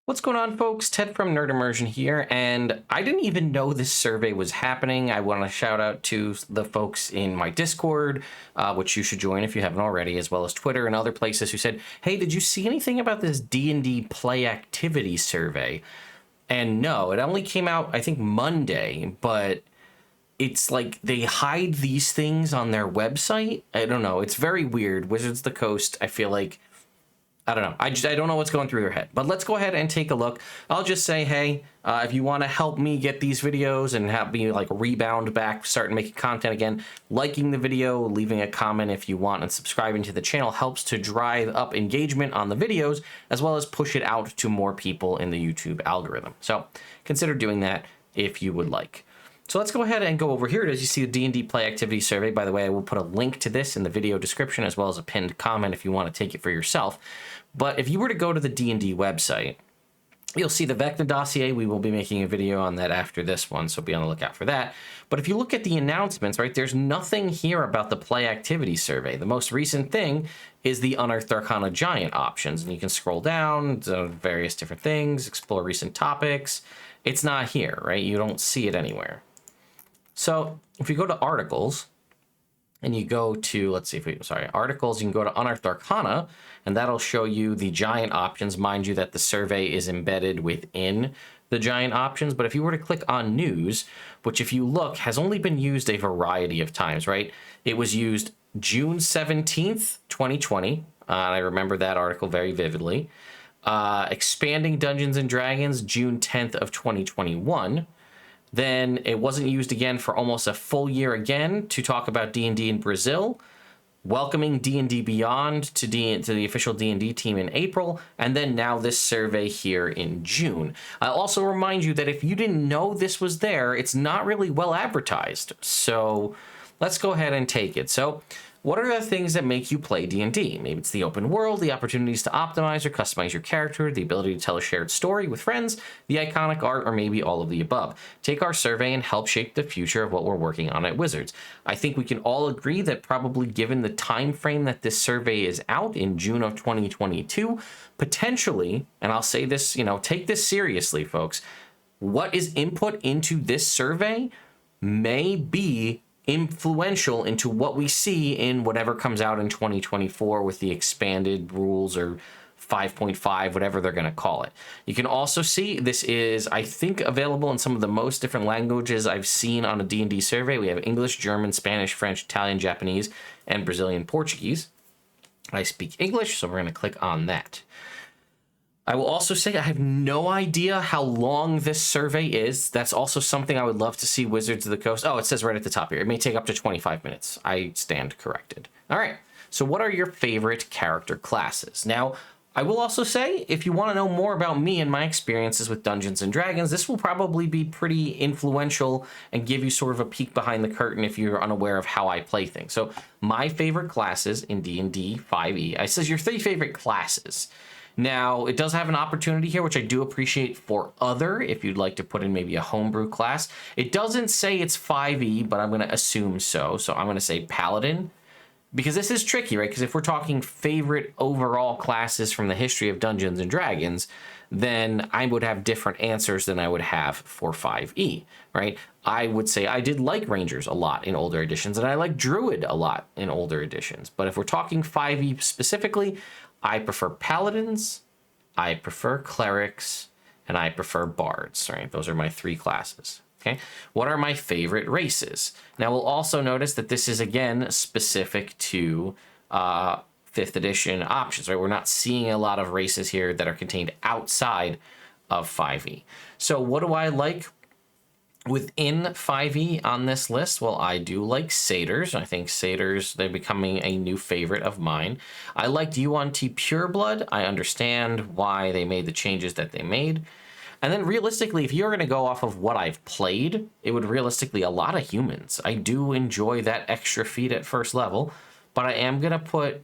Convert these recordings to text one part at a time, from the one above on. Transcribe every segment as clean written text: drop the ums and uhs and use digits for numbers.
What's going on, folks? Ted from Immersion here, and I didn't even know this survey was happening. I want to shout out to the folks in my Discord, which you should join if you haven't already, as well as Twitter and other places who said, hey, did you see anything about this D&D play activity survey? And no, it only came out, I think, Monday, but it's like they hide these things on their website. I don't know. It's very weird. Wizards of the Coast, I feel like, I don't know. I don't know what's going through their head. But let's go ahead and take a look. I'll just say, hey, if you want to help me get these videos and have me like rebound back, start making content again, liking the video, leaving a comment if you want, and subscribing to the channel helps to drive up engagement on the videos, as well as push it out to more people in the YouTube algorithm. So consider doing that if you would like. So let's go ahead and go over here. As you see the D&D play activity survey, by the way, I will put a link to this in the video description as well as a pinned comment if you want to take it for yourself. But if you were to go to the D&D website, you'll see the Vecna dossier. We will be making a video on that after this one, so be on the lookout for that. But if you look at the announcements, right, there's nothing here about the play activity survey. The most recent thing is the Unearthed Arcana Giant options, and you can scroll down to various different things, explore recent topics. It's not here, right? You don't see it anywhere. So if you go to articles and you go to, articles, you can go to Unearthed Arcana, and that'll show you the giant options. Mind you that the survey is embedded within the giant options. But if you were to click on news, which if you look has only been used a variety of times, right? It was used June 17th, 2020. I remember that article very vividly. Expanding Dungeons and Dragons, June 10th of 2021. Then it wasn't used again for almost a full year again to talk about D&D in Brazil, welcoming D&D Beyond to the official D&D team in April, and then now this survey here in June. I'll also remind you that if you didn't know this was there, it's not really well advertised. So let's go ahead and take it. So what are the things that make you play D&D? Maybe it's the open world, the opportunities to optimize or customize your character, the ability to tell a shared story with friends, the iconic art, or maybe all of the above. Take our survey and help shape the future of what we're working on at Wizards. I think we can all agree that probably given the time frame that this survey is out in June of 2022, potentially, and I'll say this, take this seriously, folks, what is input into this survey may be influential into what we see in whatever comes out in 2024 with the expanded rules or 5.5, whatever they're going to call it. You can also see this is, I think, available in some of the most different languages I've seen on a D&D survey. We have English, German, Spanish, French, Italian, Japanese, and Brazilian Portuguese. I speak English, so we're going to click on that. I will also say I have no idea how long this survey is. That's also something I would love to see Wizards of the Coast. Oh, it says right at the top here. It may take up to 25 minutes. I stand corrected. All right. So what are your favorite character classes? Now, I will also say, if you want to know more about me and my experiences with Dungeons and Dragons, this will probably be pretty influential and give you sort of a peek behind the curtain if you're unaware of how I play things. So my favorite classes in D&D 5e, it says your 3 favorite classes. Now, it does have an opportunity here, which I do appreciate for other, if you'd like to put in maybe a homebrew class. It doesn't say it's 5e, but I'm going to assume so. So I'm going to say Paladin, because this is tricky, right? Because if we're talking favorite overall classes from the history of Dungeons and Dragons, then I would have different answers than I would have for 5e, right? I would say I did like Rangers a lot in older editions, and I like Druid a lot in older editions. But if we're talking 5e specifically, I prefer Paladins, I prefer Clerics, and I prefer Bards, right? Those are my 3 classes, okay? What are my favorite races? Now, we'll also notice that this is, again, specific to 5th edition options, right? We're not seeing a lot of races here that are contained outside of 5e. So what do I like within 5e on this list? Well, I do like Satyrs. I think Satyrs, they're becoming a new favorite of mine. I liked UNT Pureblood. I understand why they made the changes that they made. And then realistically, if you're going to go off of what I've played, it would realistically a lot of humans. I do enjoy that extra feat at first level, but I am going to put,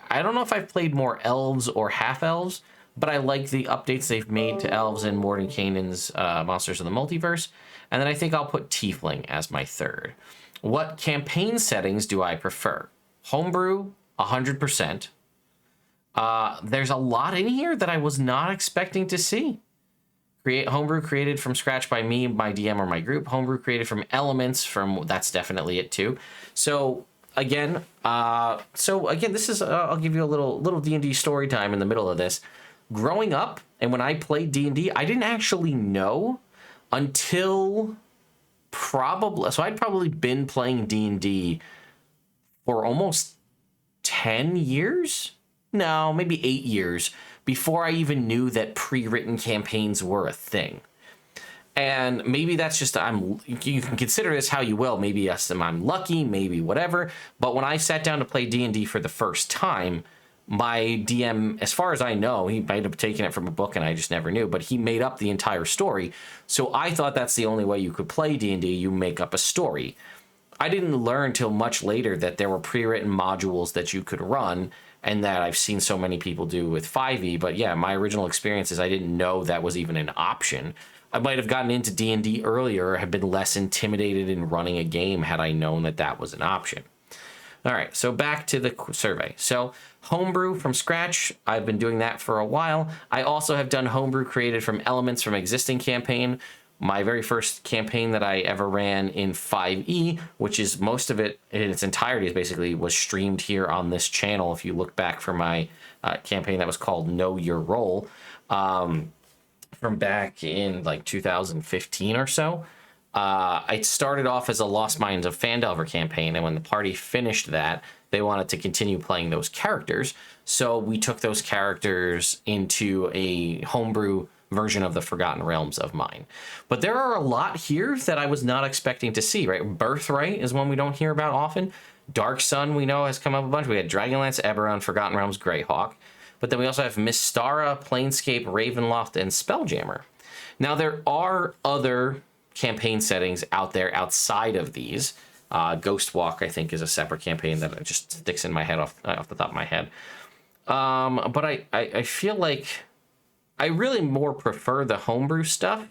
I don't know if I've played more elves or half-elves, but I like the updates they've made to elves in Mordenkainen's Monsters of the Multiverse. And then I think I'll put Tiefling as my 3rd. What campaign settings do I prefer? Homebrew, 100%. There's a lot in here that I was not expecting to see. Homebrew created from scratch by me, my DM, or my group. Homebrew created from elements from, that's definitely it too. So again, this is, I'll give you a little D&D story time in the middle of this. Growing up, and when I played D&D, I didn't actually know until I'd probably been playing D&D for almost 10 years? No, maybe 8 years before I even knew that pre-written campaigns were a thing. And maybe that's just, you can consider this how you will. Maybe I'm lucky, maybe whatever. But when I sat down to play D&D for the first time, my DM, as far as I know, he might have taken it from a book and I just never knew, but he made up the entire story. So I thought that's the only way you could play D&D, you make up a story. I didn't learn till much later that there were pre-written modules that you could run, and that I've seen so many people do with 5e. But yeah, my original experience is I didn't know that was even an option. I might have gotten into D&D earlier or have been less intimidated in running a game had I known that that was an option. All right, so back to the survey. So Homebrew from scratch, I've been doing that for a while. I also have done Homebrew created from elements from existing campaign. My very first campaign that I ever ran in 5e, which is most of it in its entirety, is basically was streamed here on this channel. If you look back for my campaign that was called Know Your Role, from back in like 2015 or so. I started off as a Lost Minds of Phandelver campaign, and when the party finished that, they wanted to continue playing those characters. So we took those characters into a homebrew version of the Forgotten Realms of mine. But there are a lot here that I was not expecting to see, right? Birthright is one we don't hear about often. Dark Sun, we know, has come up a bunch. We had Dragonlance, Eberron, Forgotten Realms, Greyhawk. But then we also have Mystara, Planescape, Ravenloft, and Spelljammer. Now, there are other campaign settings out there outside of these. Ghostwalk, I think, is a separate campaign that just sticks in my head off the top of my head. But I feel like I really more prefer the homebrew stuff.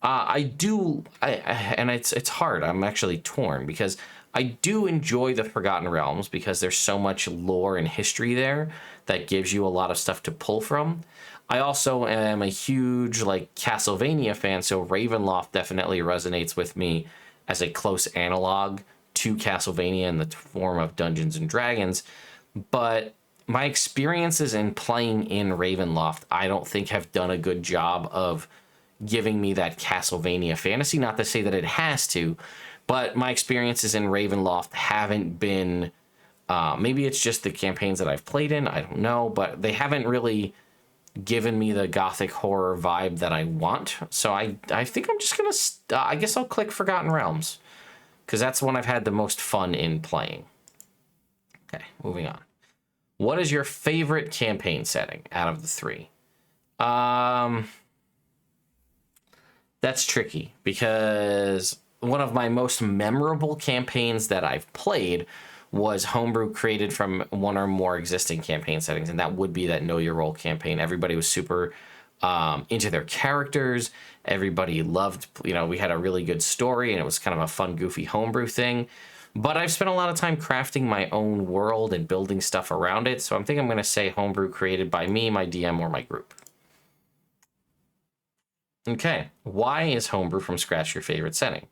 And it's hard. I'm actually torn because I do enjoy the Forgotten Realms because there's so much lore and history there that gives you a lot of stuff to pull from. I also am a huge Castlevania fan, so Ravenloft definitely resonates with me as a close analog to Castlevania in the form of Dungeons and Dragons. But my experiences in playing in Ravenloft, I don't think have done a good job of giving me that Castlevania fantasy. Not to say that it has to, but my experiences in Ravenloft haven't been, maybe it's just the campaigns that I've played in, I don't know, but they haven't really given me the gothic horror vibe that I want. So I think I'm just going to, I guess I'll click Forgotten Realms, because that's the one I've had the most fun in playing. Okay, moving on. What is your favorite campaign setting out of the three? That's tricky, because one of my most memorable campaigns that I've played was Homebrew created from one or more existing campaign settings, and that would be that Know Your Role campaign. Everybody was super into their characters. Everybody loved, we had a really good story, and it was kind of a fun, goofy homebrew thing. But I've spent a lot of time crafting my own world and building stuff around it, so I think I'm going to say Homebrew created by me, my DM, or my group. Okay, why is Homebrew from scratch your favorite setting?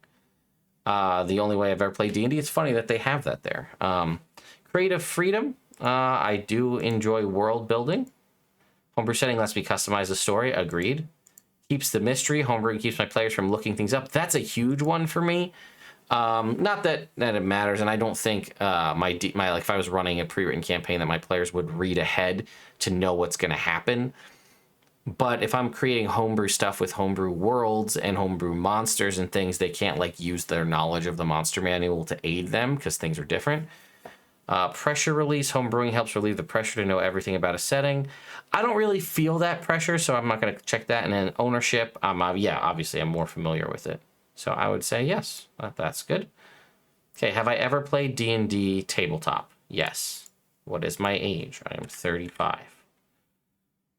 The only way I've ever played D&D. It's funny that they have that there. Creative freedom. I do enjoy world building. Homebrew setting lets me customize the story. Agreed. Keeps the mystery. Homebrew keeps my players from looking things up. That's a huge one for me. Not that it matters, and I don't think if I was running a pre-written campaign that my players would read ahead to know what's going to happen. But if I'm creating homebrew stuff with homebrew worlds and homebrew monsters and things, they can't use their knowledge of the monster manual to aid them because things are different. Pressure release. Homebrewing helps relieve the pressure to know everything about a setting. I don't really feel that pressure, so I'm not going to check that. And then ownership. Obviously I'm more familiar with it. So I would say yes, that's good. Okay, have I ever played D&D tabletop? Yes. What is my age? I am 35.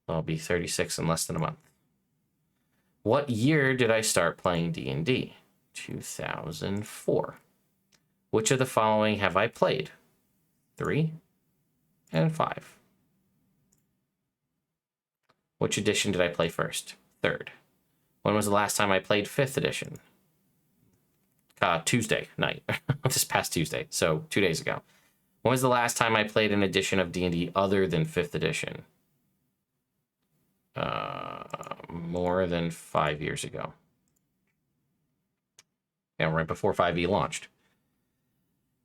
I'll be 36 in less than a month. What year did I start playing D&D? 2004. Which of the following have I played? 3 and 5. Which edition did I play first? 3rd. When was the last time I played 5th edition? Tuesday night. This past Tuesday, so 2 days ago. When was the last time I played an edition of D&D other than 5th edition? More than 5 years ago. Yeah, right before 5e launched.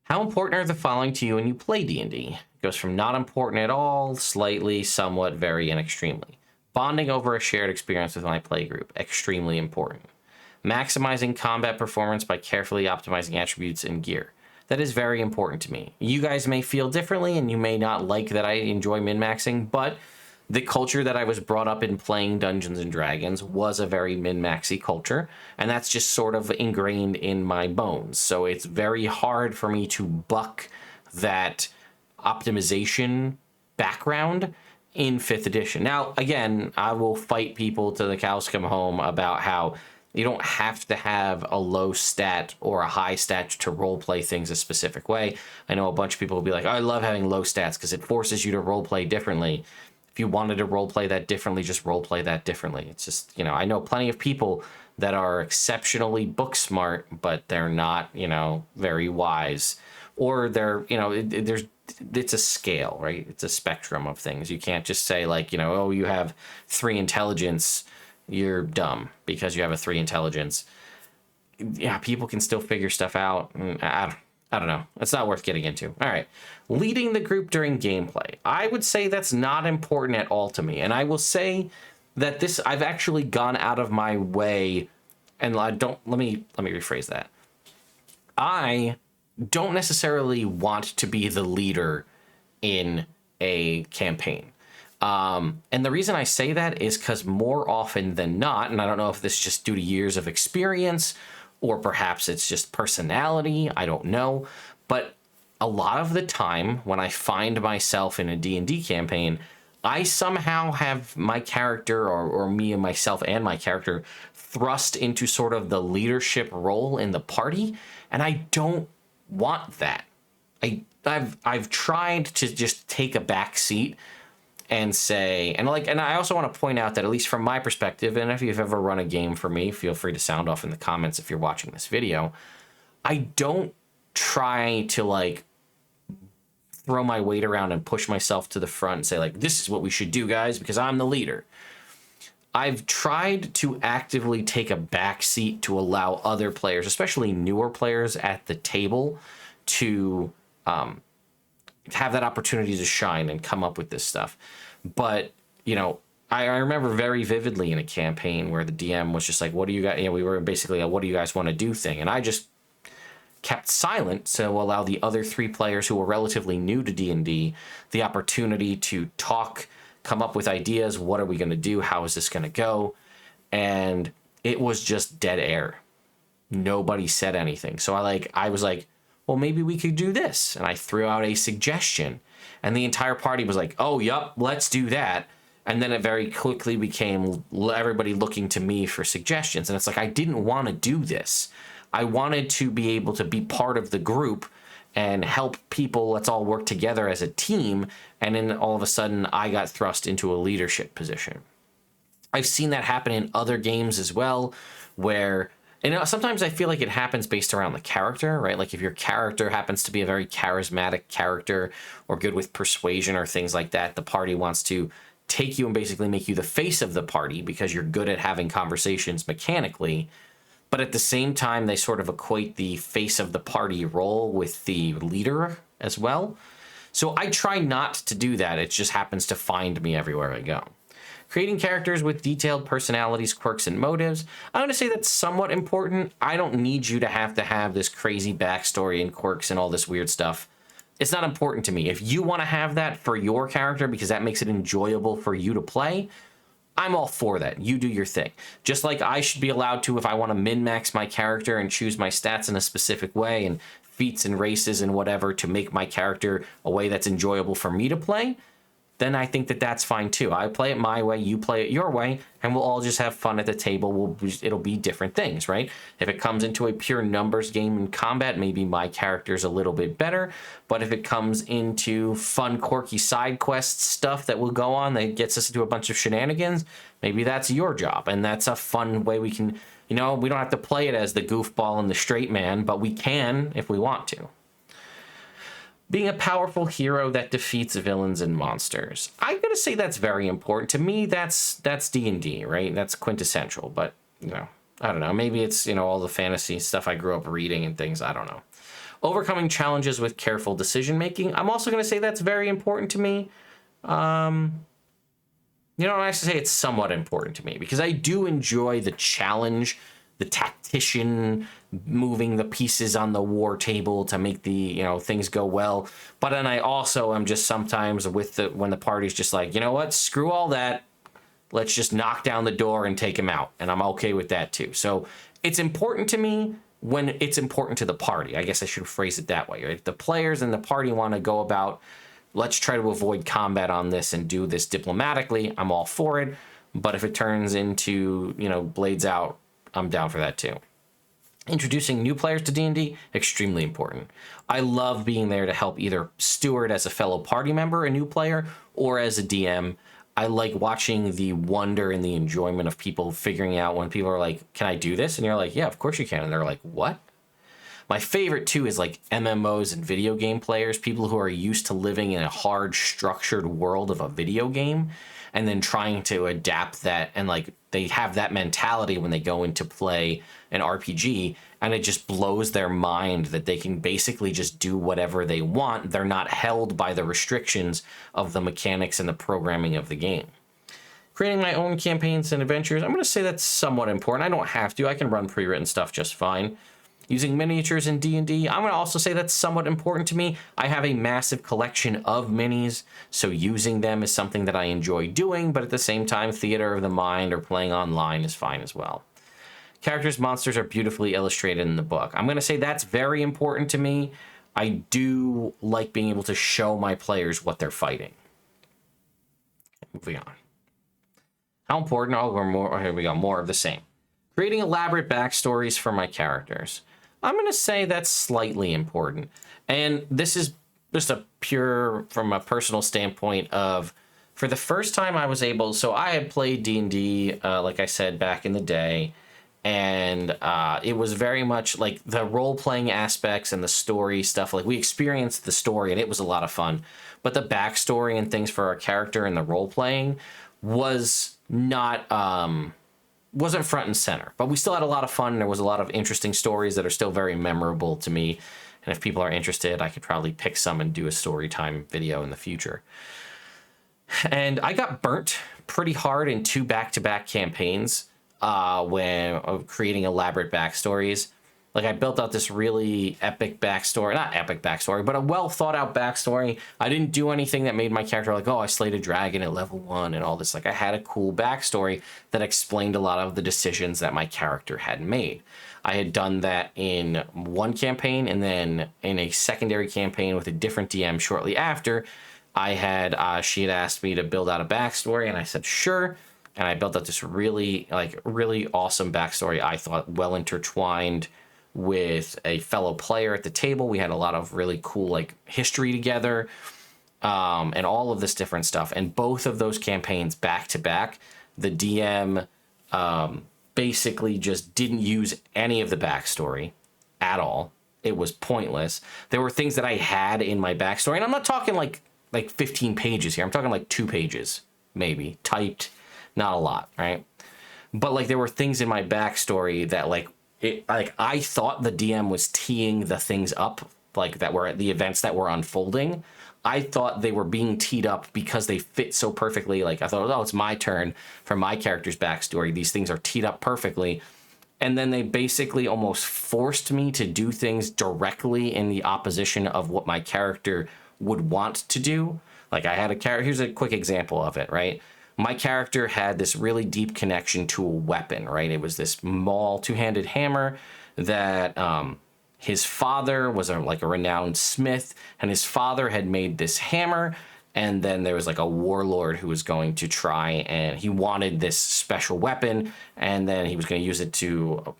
How important are the following to you when you play D&D? It goes from not important at all, slightly, somewhat, very, and extremely. Bonding over a shared experience with my play group, extremely important. Maximizing combat performance by carefully optimizing attributes and gear. That is very important to me. You guys may feel differently, and you may not like that I enjoy min-maxing, but the culture that I was brought up in playing Dungeons and Dragons was a very min-maxy culture, and that's just sort of ingrained in my bones. So it's very hard for me to buck that optimization background in 5th edition. Now, again, I will fight people till the cows come home about how you don't have to have a low stat or a high stat to roleplay things a specific way. I know a bunch of people will be like, oh, I love having low stats because it forces you to roleplay differently. If you wanted to roleplay that differently, just roleplay that differently. It's just, I know plenty of people that are exceptionally book smart, but they're not, very wise. Or they're, it's a scale, right? It's a spectrum of things. You can't just say like, oh, you have 3 intelligence, you're dumb because you have a 3 intelligence. Yeah, people can still figure stuff out. I don't know. It's not worth getting into. All right. Leading the group during gameplay. I would say that's not important at all to me. And I will say that I've actually gone out of my way, and let me rephrase that. I don't necessarily want to be the leader in a campaign. And the reason I say that is because more often than not, and I don't know if this is just due to years of experience or perhaps it's just personality, I don't know, but a lot of the time when I find myself in a D&D campaign, I somehow have my character or me and myself and my character thrust into sort of the leadership role in the party, and I don't want that. I've tried to just take a back seat and say, and I also want to point out that at least from my perspective, and if you've ever run a game for me, feel free to sound off in the comments if you're watching this video. I don't try to throw my weight around and push myself to the front and say this is what we should do, guys, because I'm the leader. I've tried to actively take a back seat to allow other players, especially newer players at the table, to have that opportunity to shine and come up with this stuff. But, I remember very vividly in a campaign where the DM was just like, what do you guys, we were basically a what do you guys want to do thing. And I just kept silent to allow the other 3 players who were relatively new to D&D the opportunity to talk, come up with ideas. What are we going to do? How is this going to go? And it was just dead air. Nobody said anything. So I was like, well, maybe we could do this. And I threw out a suggestion. And the entire party was like, oh, yup, let's do that. And then it very quickly became everybody looking to me for suggestions. And it's like, I didn't want to do this. I wanted to be able to be part of the group and help people. Let's all work together as a team. And then all of a sudden, I got thrust into a leadership position. I've seen that happen in other games as well, where sometimes I feel like it happens based around the character, right? Like if your character happens to be a very charismatic character or good with persuasion or things like that, the party wants to take you and basically make you the face of the party because you're good at having conversations mechanically. But at the same time, they sort of equate the face of the party role with the leader as well. So I try not to do that. It just happens to find me everywhere I go. Creating characters with detailed personalities, quirks, and motives. I'm going to say that's somewhat important. I don't need you to have this crazy backstory and quirks and all this weird stuff. It's not important to me. If you want to have that for your character because that makes it enjoyable for you to play, I'm all for that. You do your thing. Just like I should be allowed to, if I want to min-max my character and choose my stats in a specific way and feats and races and whatever to make my character a way that's enjoyable for me to play, then I think that that's fine too. I play it my way, you play it your way, and we'll all just have fun at the table. It'll be different things, right? If it comes into a pure numbers game in combat, maybe my character's a little bit better. But if it comes into fun, quirky side quest stuff that will go on that gets us into a bunch of shenanigans, maybe that's your job. And that's a fun way we can, we don't have to play it as the goofball and the straight man, but we can if we want to. Being a powerful hero that defeats villains and monsters. I'm going to say that's very important. To me, that's D&D, right? That's quintessential. But, I don't know. Maybe it's, all the fantasy stuff I grew up reading and things. I don't know. Overcoming challenges with careful decision-making. I'm also going to say that's very important to me. I should say it's somewhat important to me because I do enjoy the challenge, the tactician moving the pieces on the war table to make the things go well. But then I also am just sometimes when the party's just like, you know what, screw all that, let's just knock down the door and take him out, and I'm okay with that too. So it's important to me when it's important to the party. I guess I should phrase it that way, right? If the players and the party want to go about, let's try to avoid combat on this and do this diplomatically, I'm all for it. But if it turns into blades out, I'm down for that too. Introducing new players to D&D, extremely important. I love being there to help either steward as a fellow party member, a new player, or as a DM. I like watching the wonder and the enjoyment of people figuring out when people are like, can I do this? And you're like, yeah, of course you can. And they're like, what? My favorite too is like MMOs and video game players, people who are used to living in a hard, structured world of a video game and then trying to adapt that, and like they have that mentality when they go into play an RPG, and it just blows their mind that they can basically just do whatever they want. They're not held by the restrictions of the mechanics and the programming of the game. Creating my own campaigns and adventures, I'm going to say that's somewhat important. I don't have to. I can run pre-written stuff just fine. Using miniatures in D&D, I'm going to also say that's somewhat important to me. I have a massive collection of minis, so using them is something that I enjoy doing, but at the same time, theater of the mind or playing online is fine as well. Characters, monsters are beautifully illustrated in the book. I'm going to say that's very important to me. I do like being able to show my players what they're fighting. Moving on. How important? Here we go, more of the same. Creating elaborate backstories for my characters. I'm going to say that's slightly important. And this is just from a personal standpoint of, for the first time I was able, so I had played D&D, like I said, back in the day, and it was very much like the role-playing aspects and the story stuff. Like, we experienced the story, and it was a lot of fun. But the backstory and things for our character and the role-playing was not... wasn't front and center, but we still had a lot of fun. And there was a lot of interesting stories that are still very memorable to me. And if people are interested, I could probably pick some and do a story time video in the future. And I got burnt pretty hard in 2 back-to-back campaigns when creating elaborate backstories. Like, I built out this really epic backstory, not epic backstory, but a well thought out backstory. I didn't do anything that made my character like, oh, I slayed a dragon at level 1 and all this. Like, I had a cool backstory that explained a lot of the decisions that my character had made. I had done that in one campaign, and then in a secondary campaign with a different DM shortly after, she had asked me to build out a backstory, and I said, sure. And I built out this really awesome backstory. I thought well intertwined with a fellow player at the table. We had a lot of really cool history together, and all of this different stuff. And both of those campaigns back to back, the DM basically just didn't use any of the backstory at all. It was pointless. There were things that I had in my backstory, and I'm not talking like 15 pages here. I'm talking 2 pages, maybe, typed, not a lot, right? But there were things in my backstory that I thought the DM was teeing the things up, that were the events that were unfolding. I thought they were being teed up because they fit so perfectly. I thought, oh, it's my turn for my character's backstory. These things are teed up perfectly. And then they basically almost forced me to do things directly in the opposition of what my character would want to do. I had a character, here's a quick example of it, right? My character had this really deep connection to a weapon, right? It was this small 2-handed hammer that his father was a renowned smith, and his father had made this hammer, And then there was like a warlord who was going to try, and he wanted this special weapon, and then he was going to use it to,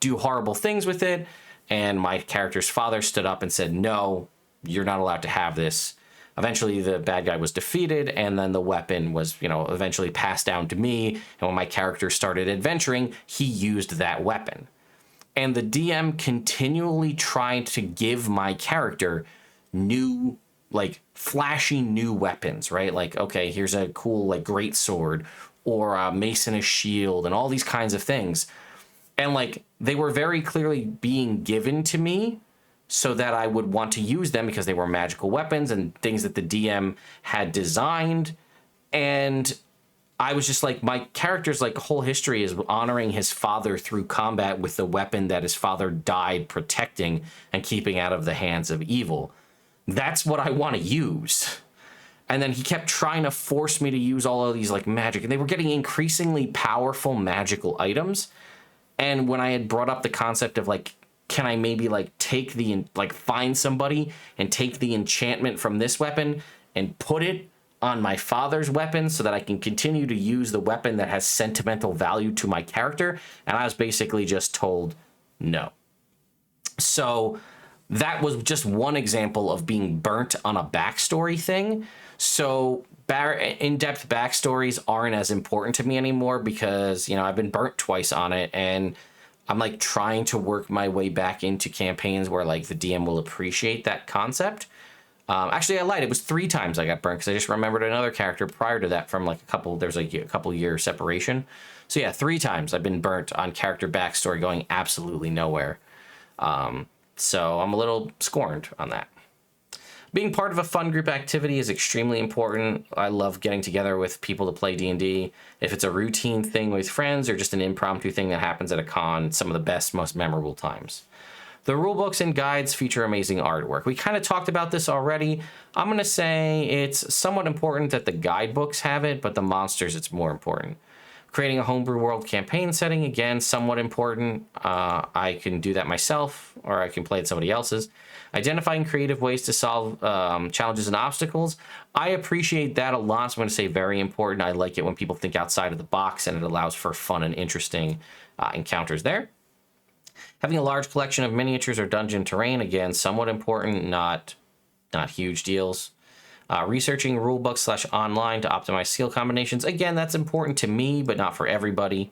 do horrible things with it. And my character's father stood up and said, no, you're not allowed to have this. Eventually, the bad guy was defeated, and then the weapon was, eventually passed down to me. And when my character started adventuring, he used that weapon. And the DM continually tried to give my character new, like, flashy new weapons, right? Like, okay, here's a cool, like, great sword, or a mace and a shield, and all these kinds of things. And, like, they were very clearly being given to me so that I would want to use them because they were magical weapons and things that the DM had designed. And I was just like, my character's like whole history is honoring his father through combat with the weapon that his father died protecting and keeping out of the hands of evil. That's what I want to use. And then he kept trying to force me to use all of these like magic, and they were getting increasingly powerful magical items. And when I had brought up the concept of like, can I maybe like find somebody and take the enchantment from this weapon and put it on my father's weapon so that I can continue to use the weapon that has sentimental value to my character? And I was basically just told no. So that was just one example of being burnt on a backstory thing. So in-depth backstories aren't as important to me anymore because, I've been burnt twice on it, and I'm like trying to work my way back into campaigns where like the DM will appreciate that concept. Actually, I lied. It was 3 times I got burnt because I just remembered another character prior to that from like there's like a couple year separation. So yeah, 3 times I've been burnt on character backstory going absolutely nowhere. So I'm a little scorned on that. Being part of a fun group activity is extremely important. I love getting together with people to play D&D. If it's a routine thing with friends or just an impromptu thing that happens at a con, some of the best, most memorable times. The rulebooks and guides feature amazing artwork. We kind of talked about this already. I'm going to say it's somewhat important that the guidebooks have it, but the monsters, it's more important. Creating a homebrew world campaign setting, again, somewhat important. I can do that myself, or I can play it somebody else's. Identifying creative ways to solve challenges and obstacles. I appreciate that a lot, so I'm going to say very important. I like it when people think outside of the box, and it allows for fun and interesting encounters there. Having a large collection of miniatures or dungeon terrain, again, somewhat important, not huge deals. Researching rulebooks / online to optimize skill combinations. Again, that's important to me, but not for everybody.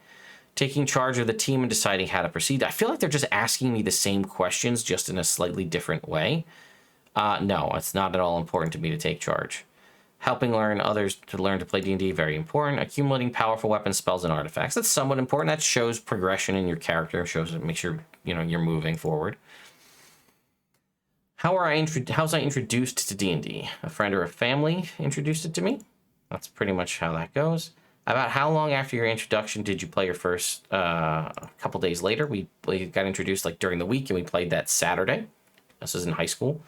Taking charge of the team and deciding how to proceed. I feel like they're just asking me the same questions, just in a slightly different way. No, it's not at all important to me to take charge. Helping others to learn to play D&D, very important. Accumulating powerful weapons, spells, and artifacts. That's somewhat important. That shows progression in your character. Makes sure you're moving forward. How was I introduced to D&D? A friend or a family introduced it to me. That's pretty much how that goes. About how long after your introduction did you play your first? A couple days later, we got introduced like during the week, and we played that Saturday. This was in high school.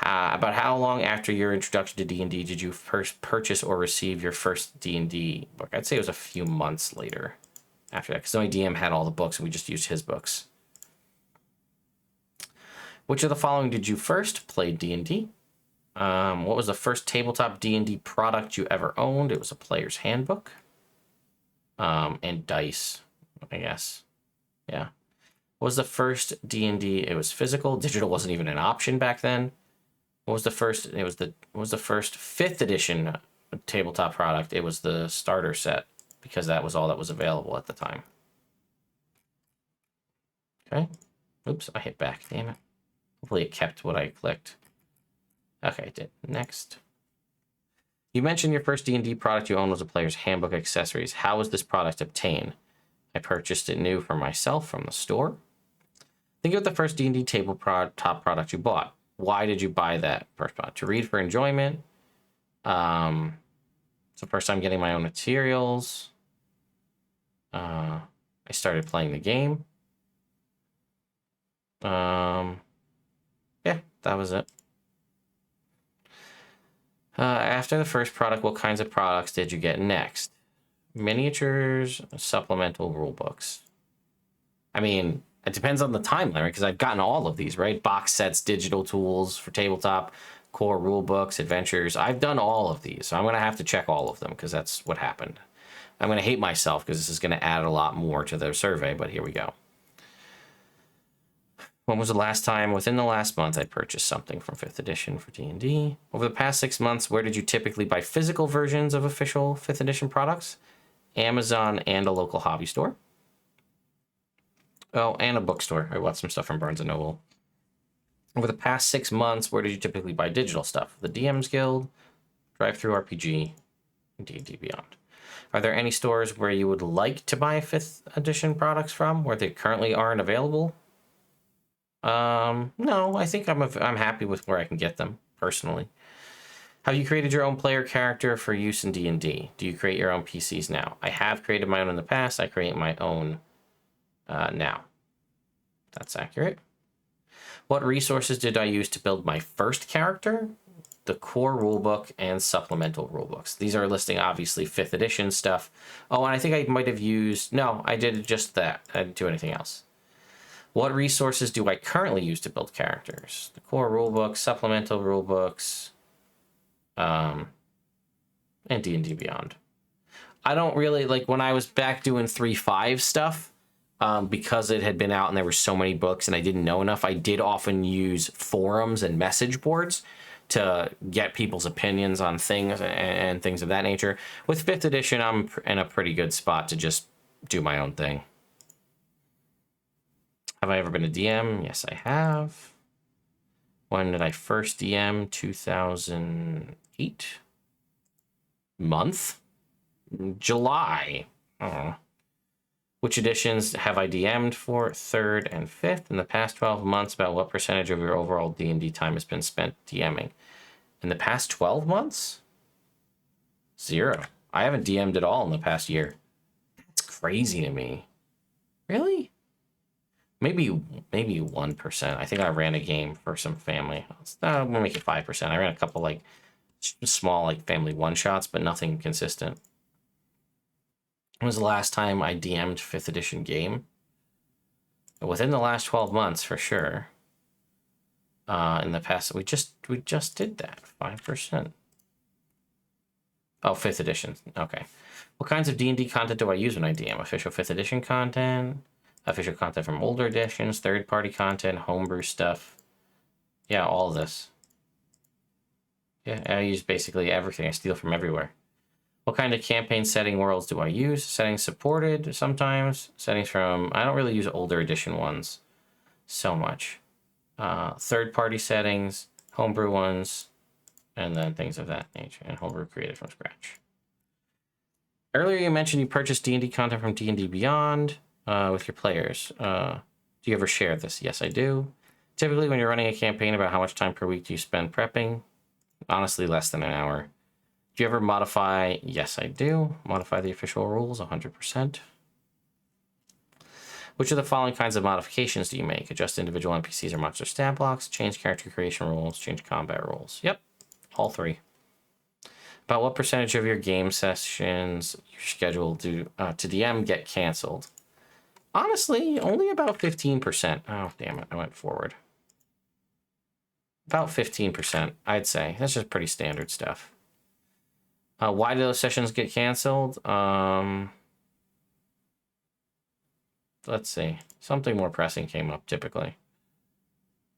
About how long after your introduction to D&D did you first purchase or receive your first D&D book? I'd say it was a few months later after that, because my DM had all the books, and we just used his books. Which of the following did you first play D&D? What was the first tabletop D&D product you ever owned? It was a player's handbook. And dice, I guess. Yeah. What was the first D&D? It was physical. Digital wasn't even an option back then. What was the first? What was the first 5th edition tabletop product? It was the starter set, because that was all that was available at the time. Okay. Oops, I hit back. Damn it. Hopefully it kept what I clicked. Okay, it did. Next. You mentioned your first D&D product you owned was a player's handbook accessories. How was this product obtained? I purchased it new for myself from the store. Think of the first D&D tabletop product you bought. Why did you buy that first product? To read for enjoyment. It's the first time getting my own materials. I started playing the game. Yeah, that was it. After the first product, what kinds of products did you get next? Miniatures, supplemental rule books. I mean, it depends on the timeline, right? Because I've gotten all of these, right? Box sets, digital tools for tabletop, core rule books, adventures. I've done all of these, so I'm going to have to check all of them because that's what happened. I'm going to hate myself because this is going to add a lot more to the survey, but here we go. When was the last time within the last month I purchased something from 5th edition for D&D? Over the past 6 months, where did you typically buy physical versions of official 5th edition products? Amazon and a local hobby store. Oh, and a bookstore. I bought some stuff from Barnes & Noble. Over the past 6 months, where did you typically buy digital stuff? The DM's Guild, Drive-Thru RPG, and D&D Beyond. Are there any stores where you would like to buy 5th edition products from, where they currently aren't available? No, I think I'm happy with where I can get them, personally. Have you created your own player character for use in D&D? Do you create your own PCs now? I have created my own in the past. I create my own now. That's accurate. What resources did I use to build my first character? The core rulebook and supplemental rulebooks. These are listing, obviously, 5th edition stuff. Oh, and I think I might have used... No, I did just that. I didn't do anything else. What resources do I currently use to build characters? The core rulebook, supplemental rulebooks, and D&D Beyond. I don't really, like, when I was back doing 3.5 stuff, because it had been out and there were so many books and I didn't know enough, I did often use forums and message boards to get people's opinions on things and things of that nature. With 5th edition, I'm in a pretty good spot to just do my own thing. Have I ever been a DM? Yes, I have. When did I first DM? 2008? Month? July. I don't know. Which editions have I DM'd for? 3rd and 5th. In the past 12 months, about what percentage of your overall D&D time has been spent DMing? In the past 12 months? 0. I haven't DM'd at all in the past year. That's crazy to me. Really? Maybe 1%. I think I ran a game for some family. I'm gonna make it 5%. I ran a couple like small like family one-shots, but nothing consistent. When was the last time I DM'd 5th edition game? Within the last 12 months, for sure. In the past, we just did that. 5%. Oh, 5th edition. Okay. What kinds of D&D content do I use when I DM? Official 5th edition content, official content from older editions, third-party content, homebrew stuff. Yeah, all of this. Yeah, I use basically everything. I steal from everywhere. What kind of campaign setting worlds do I use? Settings supported sometimes. Settings from... I don't really use older edition ones so much. Third-party settings, homebrew ones, and then things of that nature. And homebrew created from scratch. Earlier you mentioned you purchased D&D content from D&D Beyond with your players. Do you ever share this? Yes, I do. Typically when you're running a campaign, about how much time per week do you spend prepping? Honestly, less than an hour. Do you ever modify? Yes, I do. Modify the official rules 100%. Which of the following kinds of modifications do you make? Adjust individual NPCs or monster stat blocks, change character creation rules, change combat rules. Yep, all 3. About what percentage of your game sessions you're scheduled to DM get canceled? Honestly, only about 15%. Oh, damn it, I went forward. About 15%, I'd say. That's just pretty standard stuff. Why do those sessions get canceled? Let's see. Something more pressing came up, typically.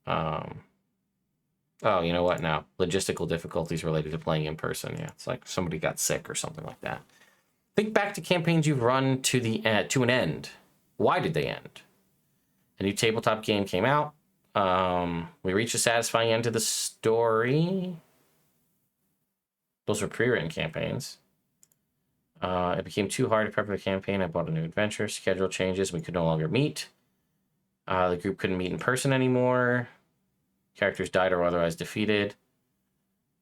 Oh, you know what now? Logistical difficulties related to playing in person. Yeah, it's like somebody got sick or something like that. Think back to campaigns you've run to an end. Why did they end? A new tabletop game came out. We reached a satisfying end to the story. Those were pre-written campaigns. It became too hard to prep for the campaign. I bought a new adventure. Schedule changes. We could no longer meet. The group couldn't meet in person anymore. Characters died or were otherwise defeated.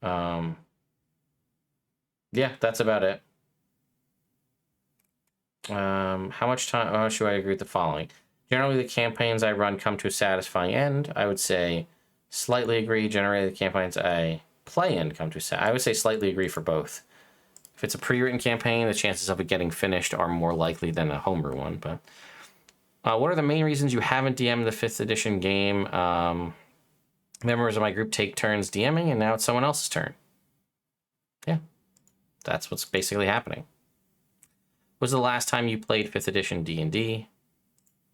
Yeah, that's about it. How much time should I agree with the following? Generally, the campaigns I run come to a satisfying end. I would say slightly agree. Generally, the campaigns I play in come to I would say slightly agree for both. If it's a pre-written campaign, the chances of it getting finished are more likely than a homebrew one. But what are the main reasons you haven't DM'd the 5th edition game? Members of my group take turns DMing, and now it's someone else's turn. Yeah, that's what's basically happening. Was the last time you played 5th edition D&D?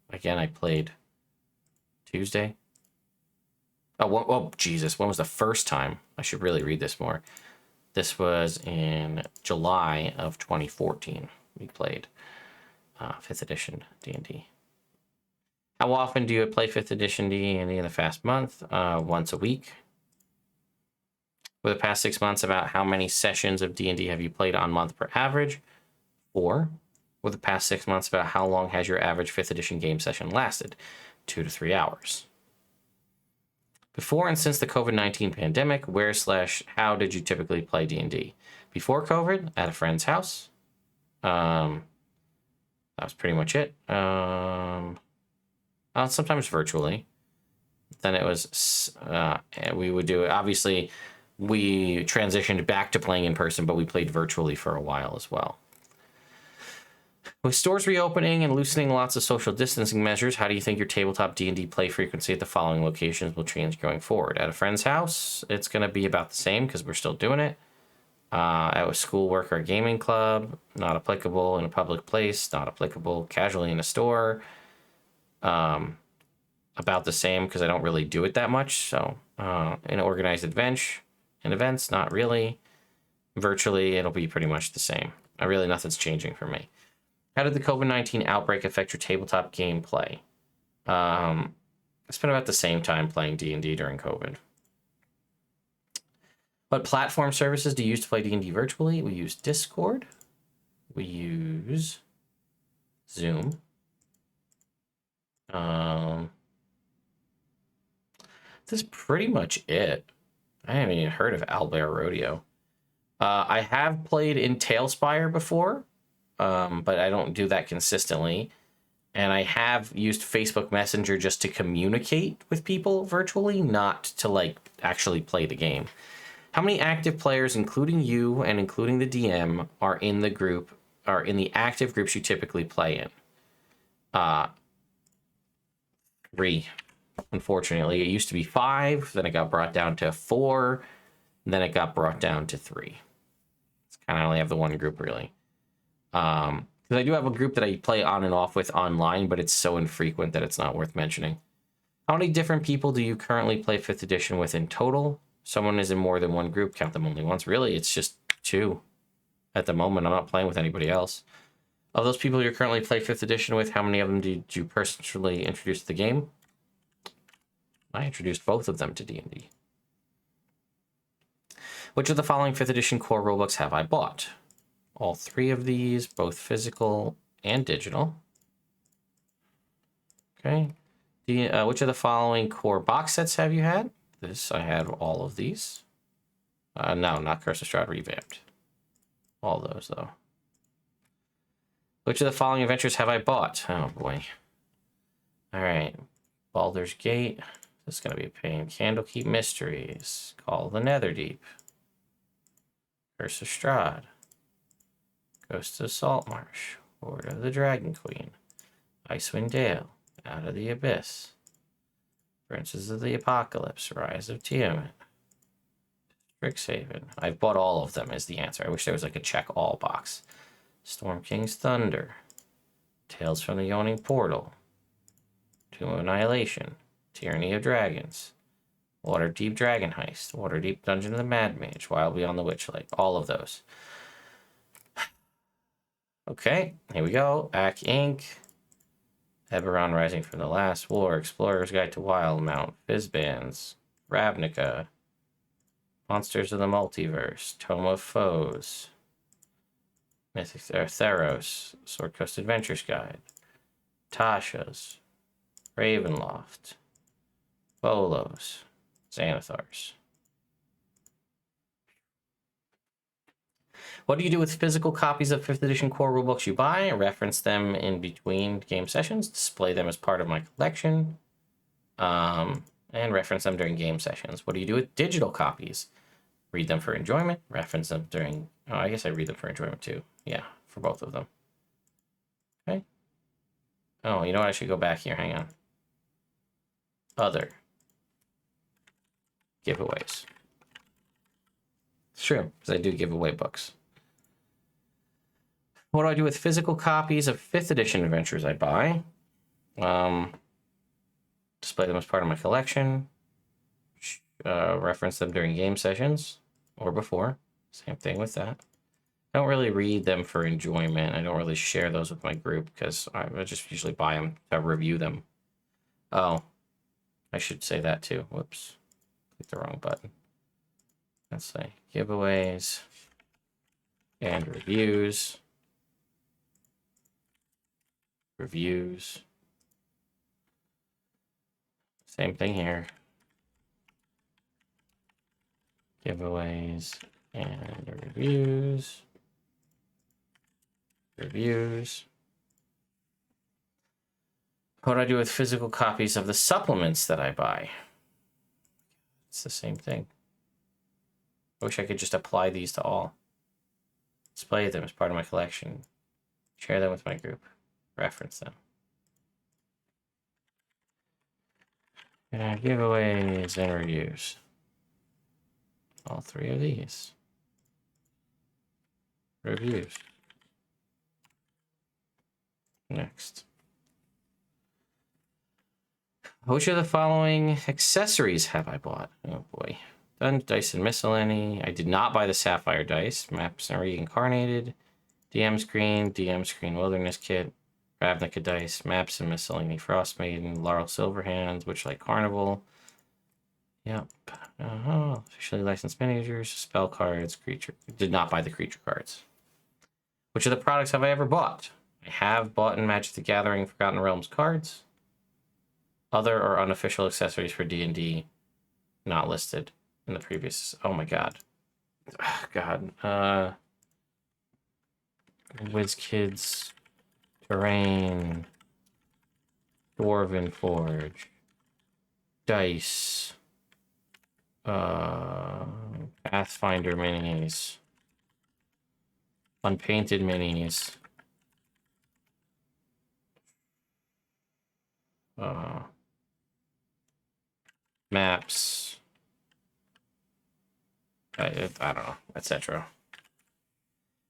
Again, I played Tuesday. Oh, Jesus. When was the first time? I should really read this more. This was in July of 2014. We played 5th edition D&D. How often do you play 5th edition D&D in the past month? Once a week. For the past 6 months, about how many sessions of D&D have you played on month per average? 4. For the past 6 months, about how long has your average 5th edition game session lasted? 2 to 3 hours. Before and since the COVID-19 pandemic, where/how did you typically play D&D? Before COVID, at a friend's house. That was pretty much it. Sometimes virtually. Then it was, we would do it. Obviously, we transitioned back to playing in person, but we played virtually for a while as well. With stores reopening and loosening lots of social distancing measures, how do you think your tabletop D&D play frequency at the following locations will change going forward? At a friend's house, it's going to be about the same because we're still doing it. At a school, work, or gaming club, not applicable. In a public place, not applicable. Casually in a store, about the same because I don't really do it that much. So in organized events, not really. Virtually, it'll be pretty much the same. Nothing's changing for me. How did the COVID-19 outbreak affect your tabletop gameplay? I spent about the same time playing D&D during COVID. What platform services do you use to play D&D virtually? We use Discord. We use Zoom. That's pretty much it. I haven't even heard of Owlbear Rodeo. I have played in Tailspire before, but I don't do that consistently. And I have used Facebook Messenger just to communicate with people virtually, not to actually play the game. How many active players, including you and including the DM, are in the active groups you typically play in? 3. Unfortunately, it used to be 5, then it got brought down to 4, then it got brought down to 3. It's kind of only have the one group really. Because I do have a group that I play on and off with online, but it's so infrequent that it's not worth mentioning. How many different people do you currently play 5th edition with in total? Someone is in more than one group, count them only once. Really, it's just 2 at the moment. I'm not playing with anybody else. Of those people you're currently playing 5th edition with, how many of them did you personally introduce to the game? I introduced both of them to D&D. Which of the following 5th edition core rulebooks have I bought? All 3 of these, both physical and digital. Okay. Which of the following core box sets have you had? I had all of these. No, not Curse of Strahd Revamped. All those, though. Which of the following adventures have I bought? Oh, boy. All right. Baldur's Gate. This is going to be a pain. Candlekeep Mysteries. Call of the Netherdeep. Curse of Strahd. Ghost of Saltmarsh. Horde of the Dragon Queen. Icewind Dale. Out of the Abyss. Princes of the Apocalypse. Rise of Tiamat. Strixhaven. I've bought all of them is the answer. I wish there was a check all box. Storm King's Thunder. Tales from the Yawning Portal. Tomb of Annihilation. Tyranny of Dragons. Waterdeep Dragon Heist. Waterdeep Dungeon of the Mad Mage. Wild Beyond the Witchlight. All of those. Okay, here we go. Ack Inc. Eberron Rising from the Last War. Explorer's Guide to Wildmount. Fizzbands. Ravnica. Monsters of the Multiverse. Tome of Foes. Mythic Theros. Sword Coast Adventures Guide. Tasha's. Ravenloft. Bolos. Xanathars. What do you do with physical copies of 5th edition core rulebooks you buy? Reference them in between game sessions. Display them as part of my collection. And reference them during game sessions. What do you do with digital copies? Read them for enjoyment. Reference them during... Oh, I guess I read them for enjoyment too. Yeah, for both of them. Okay. Oh, you know what? I should go back here. Hang on. Other. giveaways. It's true, because I do give away books. What do I do with physical copies of 5th edition adventures I buy? Display them as part of my collection. Reference them during game sessions or before. Same thing with that. I don't really read them for enjoyment. I don't really share those with my group because I just usually buy them to review them. Oh, I should say that too. Whoops. Clicked the wrong button. Let's say giveaways and reviews. Reviews. Same thing here. Giveaways and reviews. Reviews. What do I do with physical copies of the supplements that I buy? It's the same thing. I wish I could just apply these to all. Display them as part of my collection. Share them with my group. Reference them. Giveaways and reviews. All 3 of these. Reviews. Next. Which of the following accessories have I bought? Oh boy. Done dice and miscellany. I did not buy the sapphire dice. Maps and reincarnated. DM screen wilderness kit. Ravnica dice, maps and miscellany, Frost Maiden, Laurel Silverhands, Witchlight Carnival. Yep. Officially licensed miniatures, spell cards, creature. Did not buy the creature cards. Which of the products have I ever bought? I have bought in Magic the Gathering Forgotten Realms cards. Other or unofficial accessories for D&D not listed in the previous. Oh my god. God. WizKids. Terrain, Dwarven Forge, Dice, Pathfinder minis, Unpainted minis, maps, I don't know, etc.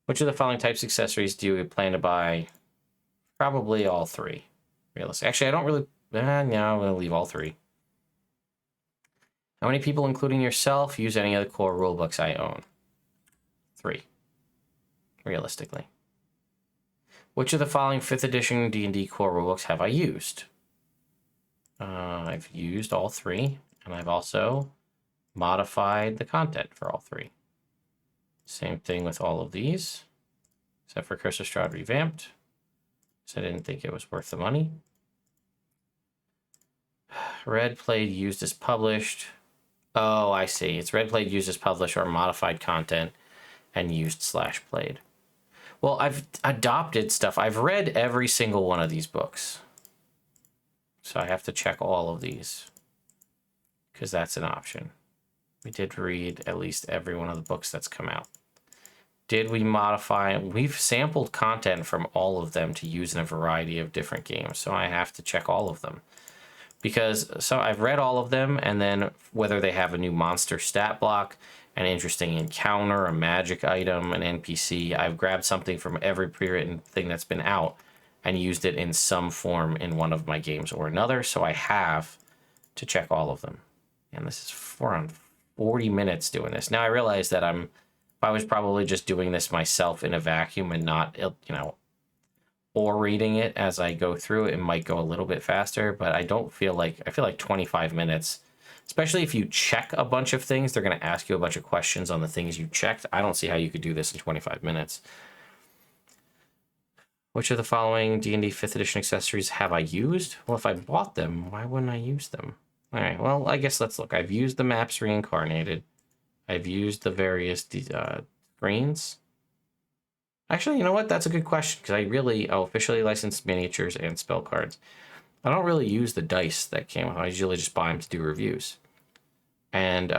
Which of the following types of accessories do you plan to buy? Probably all 3. Realistic. Actually, I don't really... no, I'm going to leave all 3. How many people, including yourself, use any of the core rulebooks I own? 3. Realistically. Which of the following 5th edition D&D core rulebooks have I used? I've used all 3, and I've also modified the content for all 3. Same thing with all of these, except for Curse of Strahd Revamped. So I didn't think it was worth the money. Read, played, used as published. Oh, I see. It's read, played, used as published or modified content and used / played. Well, I've adopted stuff. I've read every single one of these books. So I have to check all of these because that's an option. We did read at least every one of the books that's come out. Did we modify? We've sampled content from all of them to use in a variety of different games, so I have to check all of them. Because so I've read all of them, and then whether they have a new monster stat block, an interesting encounter, a magic item, an NPC, I've grabbed something from every pre-written thing that's been out and used it in some form in one of my games or another, so I have to check all of them. And this is 40 minutes doing this. Now I realize that if I was probably just doing this myself in a vacuum and not, or reading it as I go through it, it might go a little bit faster, but I feel like 25 minutes, especially if you check a bunch of things, they're going to ask you a bunch of questions on the things you checked. I don't see how you could do this in 25 minutes. Which of the following D&D 5th edition accessories have I used? Well, if I bought them, why wouldn't I use them? All right, well, I guess let's look. I've used the maps reincarnated. I've used the various screens. Actually, you know what? That's a good question, because I really officially licensed miniatures and spell cards. I don't really use the dice that came with. I usually just buy them to do reviews. And,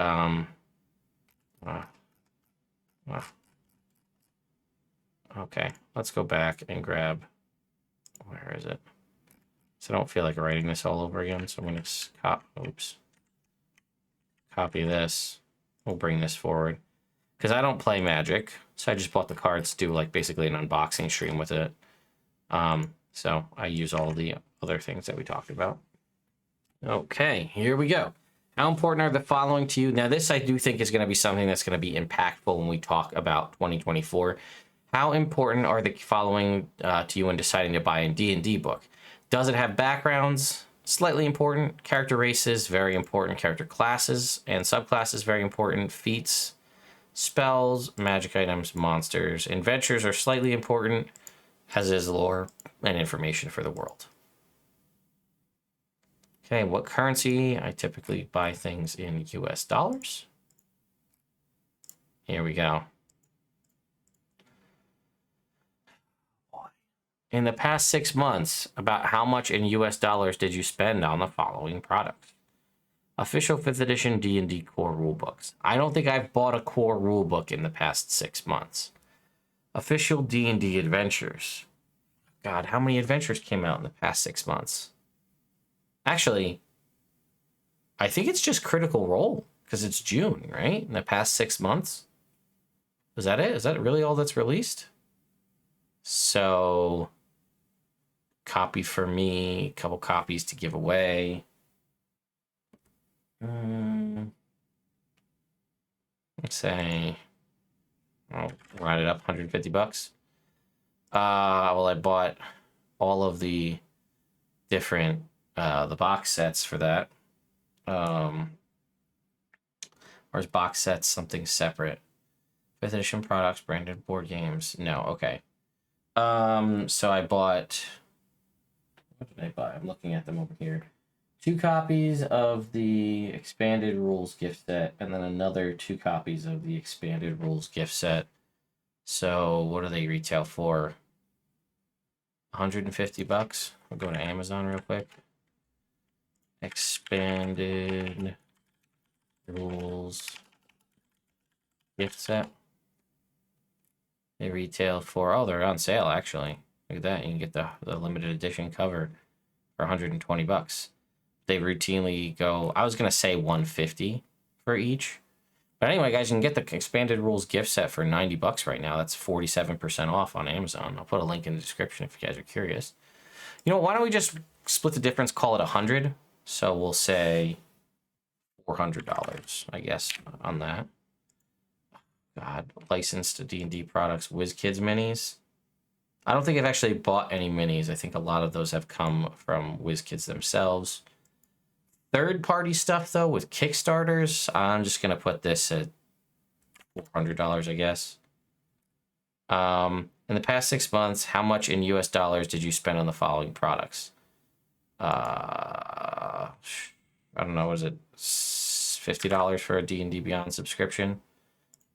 okay, let's go back and grab, where is it? So I don't feel like writing this all over again, so I'm going to oops. copy this. We'll bring this forward. Because I don't play Magic, so I just bought the cards to do like basically an unboxing stream with it. So I use all the other things that we talked about. Okay, here we go. How important are the following to you? Now, this I do think is going to be something that's going to be impactful when we talk about 2024. How important are the following to you when deciding to buy a D&D book? Does it have backgrounds? Slightly important. Character races, very important. Character classes and subclasses, very important. Feats, spells, magic items, monsters. Adventures are slightly important, as is lore and information for the world. Okay, what currency? I typically buy things in US dollars. Here we go. In the past 6 months, about how much in US dollars did you spend on the following products? Official 5th edition D&D core rulebooks. I don't think I've bought a core rulebook in the past 6 months. Official D&D adventures. God, how many adventures came out in the past 6 months? Actually, I think it's just Critical Role, because it's June, right? In the past 6 months. Is that it? Is that really all that's released? So, copy for me, a couple copies to give away. Let's say, I'll round it up, 150 bucks. Well, I bought all of the different, the box sets for that. Or is box sets something separate? 5th edition products, branded board games. No, okay. So I bought, what did I buy? I'm looking at them over here. 2 copies of the expanded rules gift set, and then another 2 copies of the expanded rules gift set. So what do they retail for? 150 bucks. I'll go to Amazon real quick. Expanded rules gift set. They retail for, oh, they're on sale actually. Look at that. You can get the limited edition cover for 120 bucks. They routinely go, I was going to say 150 for each. But anyway, guys, you can get the expanded rules gift set for 90 bucks right now. That's 47% off on Amazon. I'll put a link in the description if you guys are curious. You know, why don't we just split the difference, call it 100? So we'll say $400, I guess, on that. God, licensed D&D products, WizKids minis. I don't think I've actually bought any minis. I think a lot of those have come from WizKids themselves. Third-party stuff, though, with Kickstarters, I'm just going to put this at $400, I guess. In the past 6 months, how much in US dollars did you spend on the following products? I don't know, was it $50 for a D&D Beyond subscription?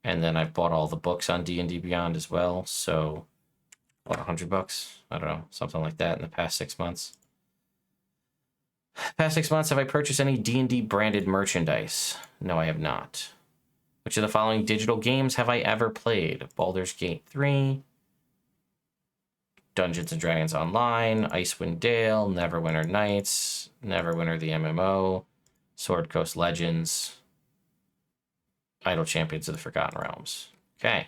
And then I bought all the books on D&D Beyond as well, so what, $100? I don't know, something like that in the past 6 months. Past 6 months, have I purchased any D&D branded merchandise? No, I have not. Which of the following digital games have I ever played? Baldur's Gate 3, Dungeons & Dragons Online, Icewind Dale, Neverwinter Nights, Neverwinter the MMO, Sword Coast Legends, Idle Champions of the Forgotten Realms. Okay.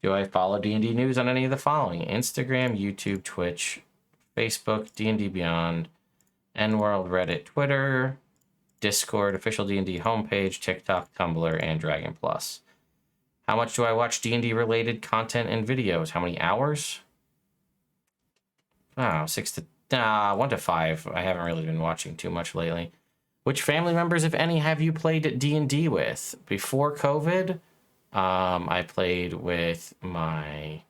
Do I follow D&D news on any of the following? Instagram, YouTube, Twitch, Facebook, D&D Beyond, N-World, Reddit, Twitter, Discord, official D&D homepage, TikTok, Tumblr, and Dragon Plus. How much do I watch D&D related content and videos? How many hours? Oh, 1 to 5. I haven't really been watching too much lately. Which family members, if any, have you played D&D with? Before COVID, I played with my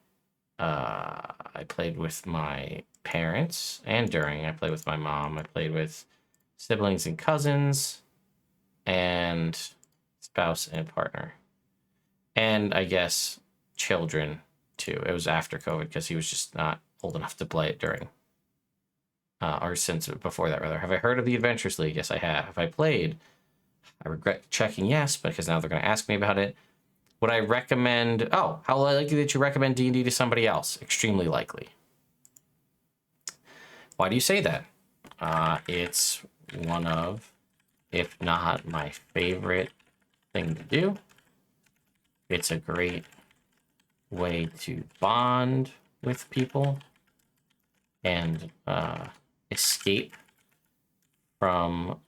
parents, and during I played with my mom. I played with siblings and cousins, and spouse and partner, and I guess children too. It was after COVID because he was just not old enough to play it during, or since before that rather. Have I heard of the Adventures League? Yes, I have. Have I played? I regret checking yes, because now they're going to ask me about it. Would I recommend? Oh, how likely that you recommend D&D to somebody else? Extremely likely. Why do you say that? It's one of, if not my favorite thing to do. It's a great way to bond with people and escape from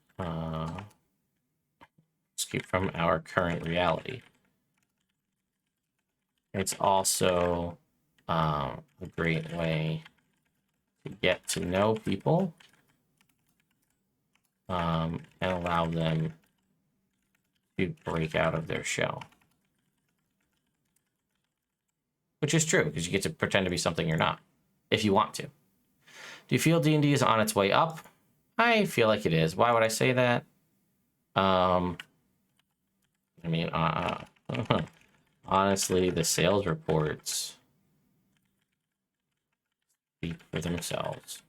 our current reality. It's also a great way to get to know people and allow them to break out of their shell. Which is true, because you get to pretend to be something you're not, if you want to. Do you feel D&D is on its way up? I feel like it is. Why would I say that? Honestly, the sales reports speak for themselves.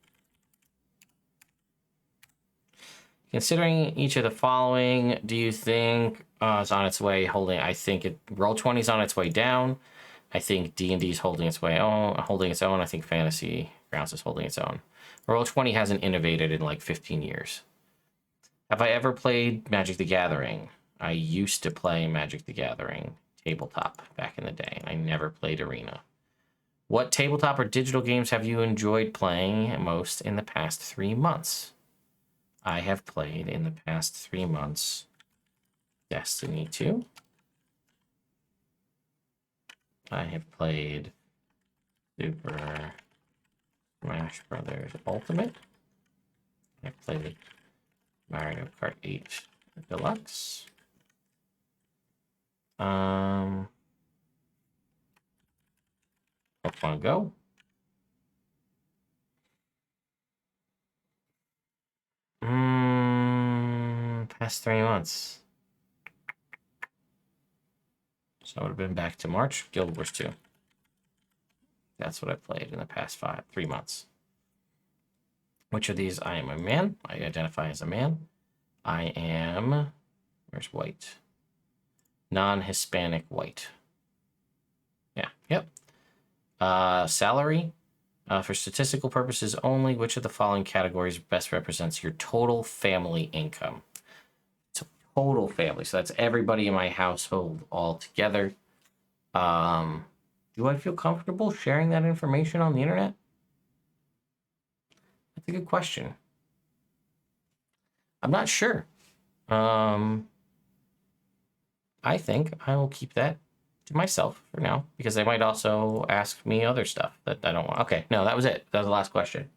Considering each of the following, do you think it's on its way holding? I think Roll20 is on its way down. I think D&D is holding its own. I think Fantasy Grounds is holding its own. Roll20 hasn't innovated in like 15 years. Have I ever played Magic the Gathering? I used to play Magic the Gathering tabletop back in the day. I never played Arena. What tabletop or digital games have you enjoyed playing most in the past 3 months? I have played in the past 3 months Destiny 2. I have played Super Smash Brothers Ultimate. I've played Mario Kart 8 Deluxe. Pokemon Go. Past 3 months. So it would have been back to March. Guild Wars 2. That's what I played in the past 3 months. Which of these? I am a man. I identify as a man. I am... Where's white? Non-Hispanic white. Yeah, yep. Salary. For statistical purposes only, which of the following categories best represents your total family income? It's a total family. So that's everybody in my household all together. Do I feel comfortable sharing that information on the internet? That's a good question. I'm not sure. I think I will keep that to myself for now, because they might also ask me other stuff that I don't want. Okay, no, that was it. That was the last question.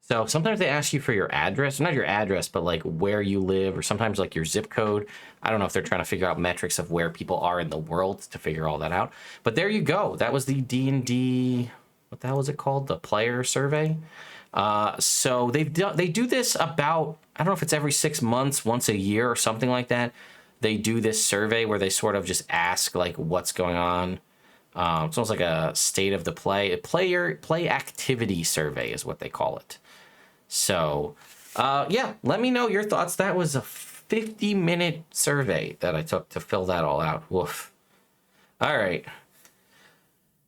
So sometimes they ask you for your address, not your address, but like where you live, or sometimes like your zip code. I don't know if they're trying to figure out metrics of where people are in the world to figure all that out. But there you go. That was the D&D, what the hell was it called? The player survey. So they do this about, I don't know if it's every 6 months, once a year or something like that. They do this survey where they sort of just ask like what's going on. It's almost like a state of the play. Play activity survey is what they call it. So, yeah, let me know your thoughts. That was a 50-minute survey that I took to fill that all out. Woof. All right.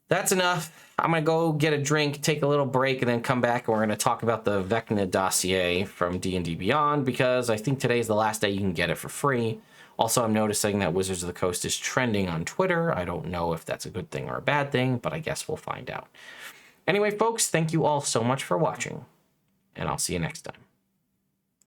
That's enough. I'm going to go get a drink, take a little break, and then come back, and we're going to talk about the Vecna dossier from D&D Beyond, because I think today is the last day you can get it for free. Also, I'm noticing that Wizards of the Coast is trending on Twitter. I don't know if that's a good thing or a bad thing, but I guess we'll find out. Anyway, folks, thank you all so much for watching, and I'll see you next time.